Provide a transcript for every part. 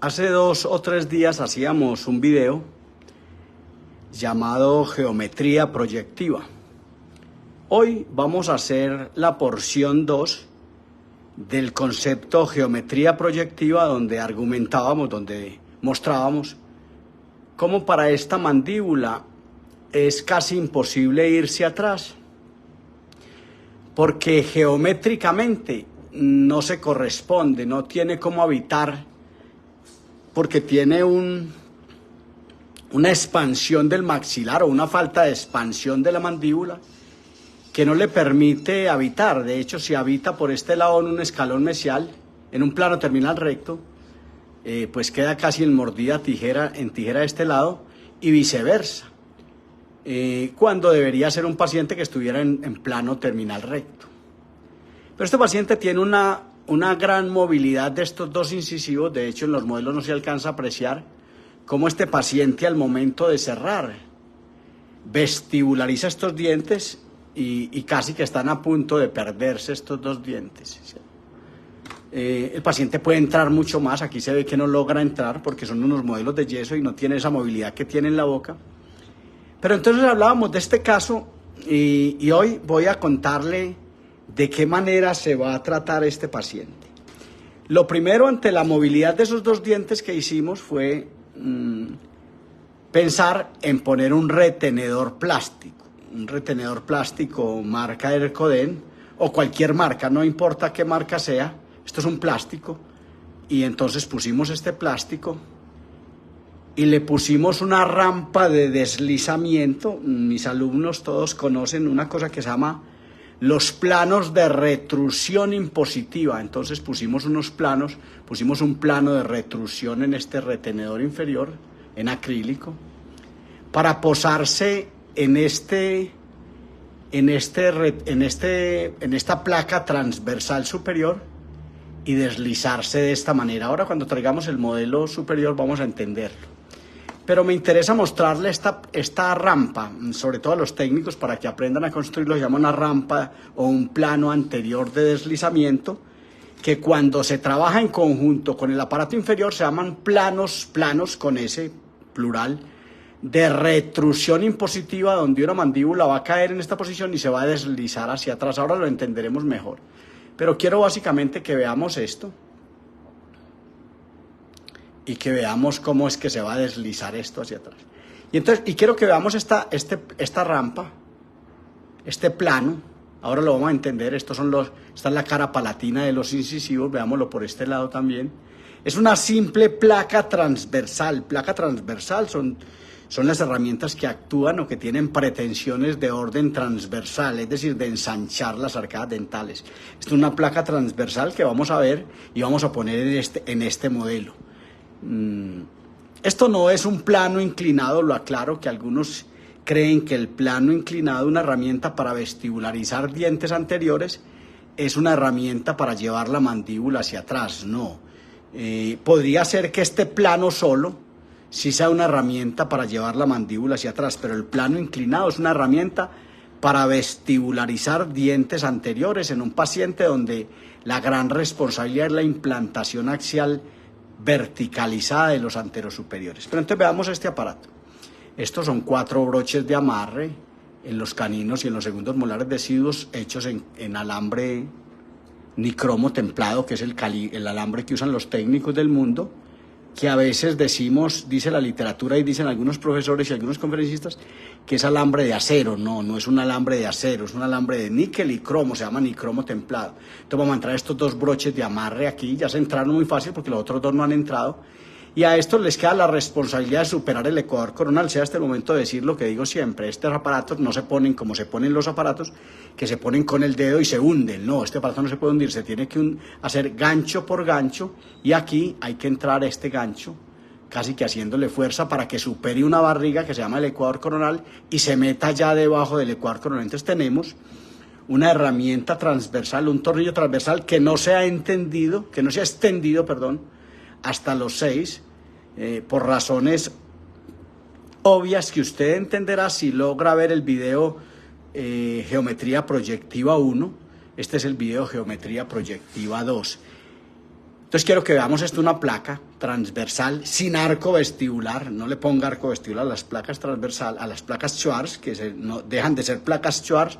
Hace 2 o 3 días hacíamos un video llamado Geometría Proyectiva. Hoy vamos a hacer la porción 2 del concepto Geometría Proyectiva, donde argumentábamos, donde mostrábamos cómo para esta mandíbula es casi imposible irse atrás, porque geométricamente no se corresponde, no tiene cómo habitar, porque tiene una expansión del maxilar o una falta de expansión de la mandíbula que no le permite habitar. De hecho, si habita por este lado en un escalón mesial, en un plano terminal recto, pues queda casi en mordida en tijera de este lado y viceversa, cuando debería ser un paciente que estuviera en plano terminal recto. Pero este paciente tiene una gran movilidad de estos dos incisivos. De hecho, en los modelos no se alcanza a apreciar cómo este paciente al momento de cerrar vestibulariza estos dientes y casi que están a punto de perderse estos dos dientes. El paciente puede entrar mucho más. Aquí se ve que no logra entrar porque son unos modelos de yeso y no tiene esa movilidad que tiene en la boca. Pero entonces hablábamos de este caso y hoy voy a contarle de qué manera se va a tratar este paciente. Lo primero, ante la movilidad de esos dos dientes que hicimos, fue pensar en poner un retenedor plástico. Un retenedor plástico marca Ercoden o cualquier marca, no importa qué marca sea, esto es un plástico. Y entonces pusimos este plástico y le pusimos una rampa de deslizamiento. Mis alumnos todos conocen una cosa que se llama los planos de retrusión impositiva. Entonces pusimos un plano de retrusión en este retenedor inferior, en acrílico, para posarse en esta placa transversal superior y deslizarse de esta manera. Ahora, cuando traigamos el modelo superior, vamos a entenderlo. Pero me interesa mostrarle esta rampa, sobre todo a los técnicos, para que aprendan a construirlo. Se llama una rampa o un plano anterior de deslizamiento, que cuando se trabaja en conjunto con el aparato inferior se llaman planos con ese plural, de retrusión impositiva, donde una mandíbula va a caer en esta posición y se va a deslizar hacia atrás. Ahora lo entenderemos mejor. Pero quiero básicamente que veamos esto y que veamos cómo es que se va a deslizar esto hacia atrás. Y quiero que veamos esta rampa, este plano. Ahora lo vamos a entender. Esta es la cara palatina de los incisivos. Veámoslo por este lado también. Es una simple placa transversal. Placa transversal son las herramientas que actúan o que tienen pretensiones de orden transversal, es decir, de ensanchar las arcadas dentales. Esta es una placa transversal que vamos a ver y vamos a poner en este modelo. Esto no es un plano inclinado, lo aclaro, que algunos creen que el plano inclinado, una herramienta para vestibularizar dientes anteriores, es una herramienta para llevar la mandíbula hacia atrás. No, podría ser que este plano solo sí sea una herramienta para llevar la mandíbula hacia atrás, pero el plano inclinado es una herramienta para vestibularizar dientes anteriores en un paciente donde la gran responsabilidad es la implantación axial verticalizada de los anterosuperiores. Pero entonces veamos este aparato. Estos son 4 broches de amarre en los caninos y en los segundos molares deciduos, hechos en alambre nicromo templado, que es el alambre que usan los técnicos del mundo, que a veces dice la literatura y dicen algunos profesores y algunos conferencistas, que es alambre de acero. No es un alambre de acero, es un alambre de níquel y cromo, se llama nicromo templado. Entonces vamos a entrar estos 2 broches de amarre aquí. Ya se entraron muy fácil porque los otros 2 no han entrado, y a estos les queda la responsabilidad de superar el ecuador coronal. Sea este el momento de decir lo que digo siempre: estos aparatos no se ponen como se ponen los aparatos, que se ponen con el dedo y se hunden. No, este aparato no se puede hundir, se tiene que hacer gancho por gancho, y aquí hay que entrar este gancho casi que haciéndole fuerza para que supere una barriga que se llama el ecuador coronal y se meta ya debajo del ecuador coronal. Entonces tenemos una herramienta transversal, un tornillo transversal que no se ha extendido, hasta los 6, por razones obvias que usted entenderá si logra ver el video Geometría Proyectiva 1. Este es el video Geometría Proyectiva 2. Entonces quiero que veamos esto, una placa transversal sin arco vestibular. No le ponga arco vestibular a las placas transversal, a las placas Schwarz, que no, dejan de ser placas Schwarz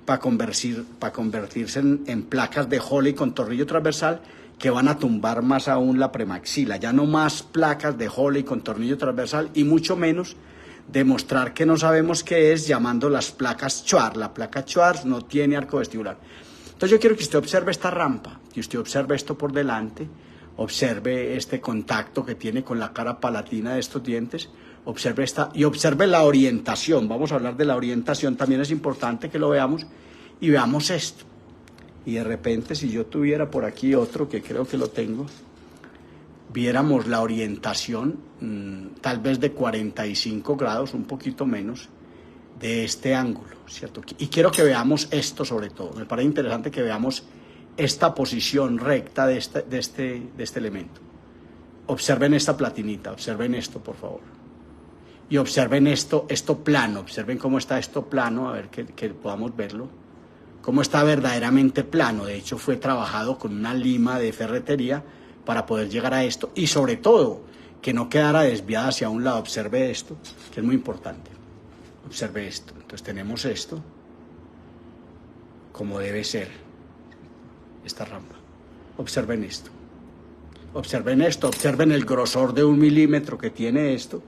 para convertirse en placas de Hole con tornillo transversal, que van a tumbar más aún la premaxila. Ya no más placas de Hole con tornillo transversal, y mucho menos demostrar que no sabemos qué es llamando las placas Schwarz. La placa Schwarz no tiene arco vestibular. Entonces yo quiero que usted observe esta rampa, que usted observe esto por delante, observe este contacto que tiene con la cara palatina de estos dientes, observe esta y observe la orientación. Vamos a hablar de la orientación, también es importante que lo veamos, y veamos esto. Y de repente, si yo tuviera por aquí otro, que creo que lo tengo, viéramos la orientación, tal vez de 45 grados, un poquito menos, de este ángulo, ¿cierto? Y quiero que veamos esto sobre todo. Me parece interesante que veamos esta posición recta de este elemento. Observen esta platinita, observen esto, por favor. Y observen esto plano, observen cómo está esto plano, a ver que podamos verlo. Cómo está verdaderamente plano. De hecho, fue trabajado con una lima de ferretería para poder llegar a esto. Y sobre todo, que no quedara desviada hacia un lado. Observe esto, que es muy importante. Observe esto. Entonces tenemos esto como debe ser esta rampa. Observen esto. Observen esto. Observen el grosor de 1 milímetro que tiene esto.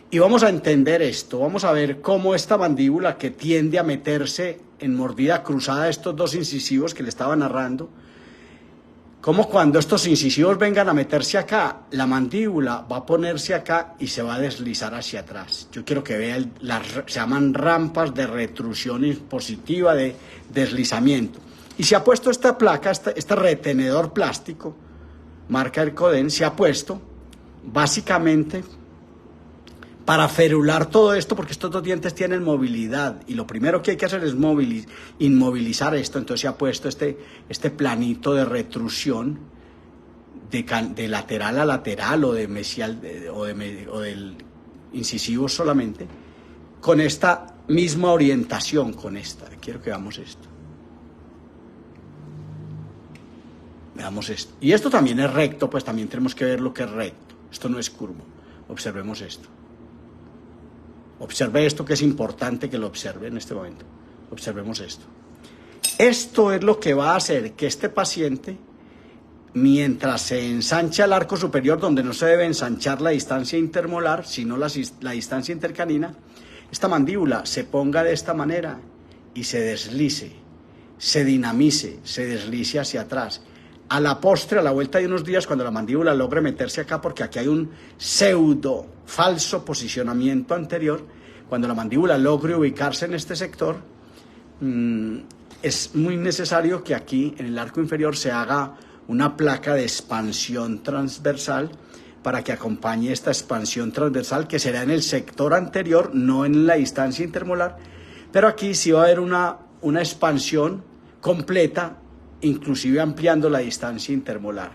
Y vamos a entender esto. Vamos a ver cómo esta mandíbula, que tiende a meterse en mordida cruzada de estos dos incisivos que le estaba narrando, como cuando estos incisivos vengan a meterse acá, la mandíbula va a ponerse acá y se va a deslizar hacia atrás. Yo quiero que vean, se llaman rampas de retrusión impositiva, de deslizamiento. Y se ha puesto esta placa, este retenedor plástico, marca Ercoden, se ha puesto básicamente para ferular todo esto, porque estos dos dientes tienen movilidad, y lo primero que hay que hacer es inmovilizar esto. Entonces se ha puesto este planito de retrusión de lateral a lateral, o de mesial, o del incisivo solamente, con esta misma orientación, con esta. Quiero que veamos esto. Veamos esto. Y esto también es recto, pues también tenemos que ver lo que es recto. Esto no es curvo. Observemos esto. Observe esto, que es importante que lo observe en este momento. Observemos esto. Esto es lo que va a hacer que este paciente, mientras se ensancha el arco superior, donde no se debe ensanchar la distancia intermolar, sino la distancia intercanina, esta mandíbula se ponga de esta manera y se deslice, se dinamice, se deslice hacia atrás. A la postre, a la vuelta de unos días, cuando la mandíbula logre meterse acá, porque aquí hay un pseudo falso posicionamiento anterior, cuando la mandíbula logre ubicarse en este sector, es muy necesario que aquí en el arco inferior se haga una placa de expansión transversal para que acompañe esta expansión transversal, que será en el sector anterior, no en la distancia intermolar, pero aquí sí va a haber una expansión completa, inclusive ampliando la distancia intermolar.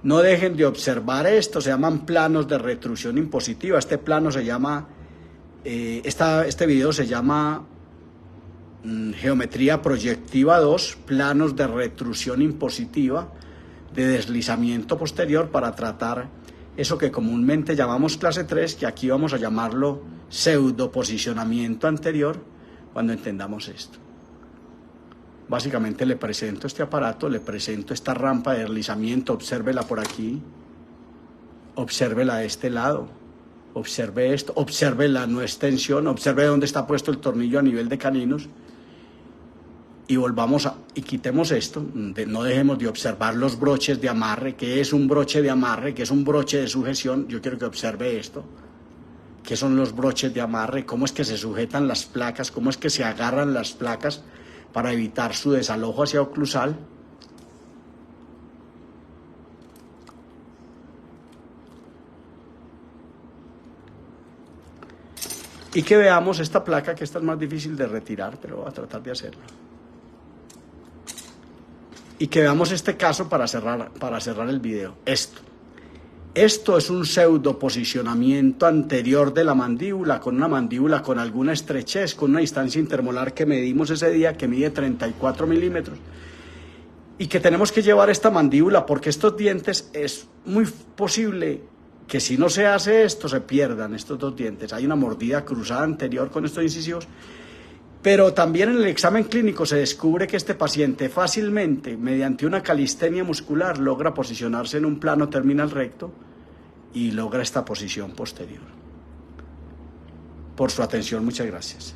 No dejen de observar esto, se llaman planos de retrusión impositiva. Este plano se llama, este video se llama Geometría Proyectiva 2, planos de retrusión impositiva de deslizamiento posterior, para tratar eso que comúnmente llamamos clase 3, que aquí vamos a llamarlo pseudo posicionamiento anterior, cuando entendamos esto. Básicamente le presento este aparato, le presento esta rampa de deslizamiento, obsérvela por aquí, obsérvela de este lado, observe esto, observe la no extensión, observe dónde está puesto el tornillo a nivel de caninos, y y quitemos esto. No dejemos de observar los broches de amarre. ¿Qué es un broche de amarre? ¿Qué es un broche de sujeción? Yo quiero que observe esto. ¿Qué son los broches de amarre? ¿Cómo es que se sujetan las placas? ¿Cómo es que se agarran las placas para evitar su desalojo hacia oclusal? Y que veamos esta placa, que esta es más difícil de retirar, pero voy a tratar de hacerlo. Y que veamos este caso para cerrar el video. Esto es un pseudo posicionamiento anterior de la mandíbula, con una mandíbula con alguna estrechez, con una distancia intermolar que medimos ese día, que mide 34 milímetros. y que tenemos que llevar esta mandíbula porque estos dientes es muy posible que si no se hace esto se pierdan estos dos dientes. Hay una mordida cruzada anterior con estos incisivos, pero también en el examen clínico se descubre que este paciente fácilmente, mediante una calistenia muscular, logra posicionarse en un plano terminal recto y logra esta posición posterior. Por su atención, muchas gracias.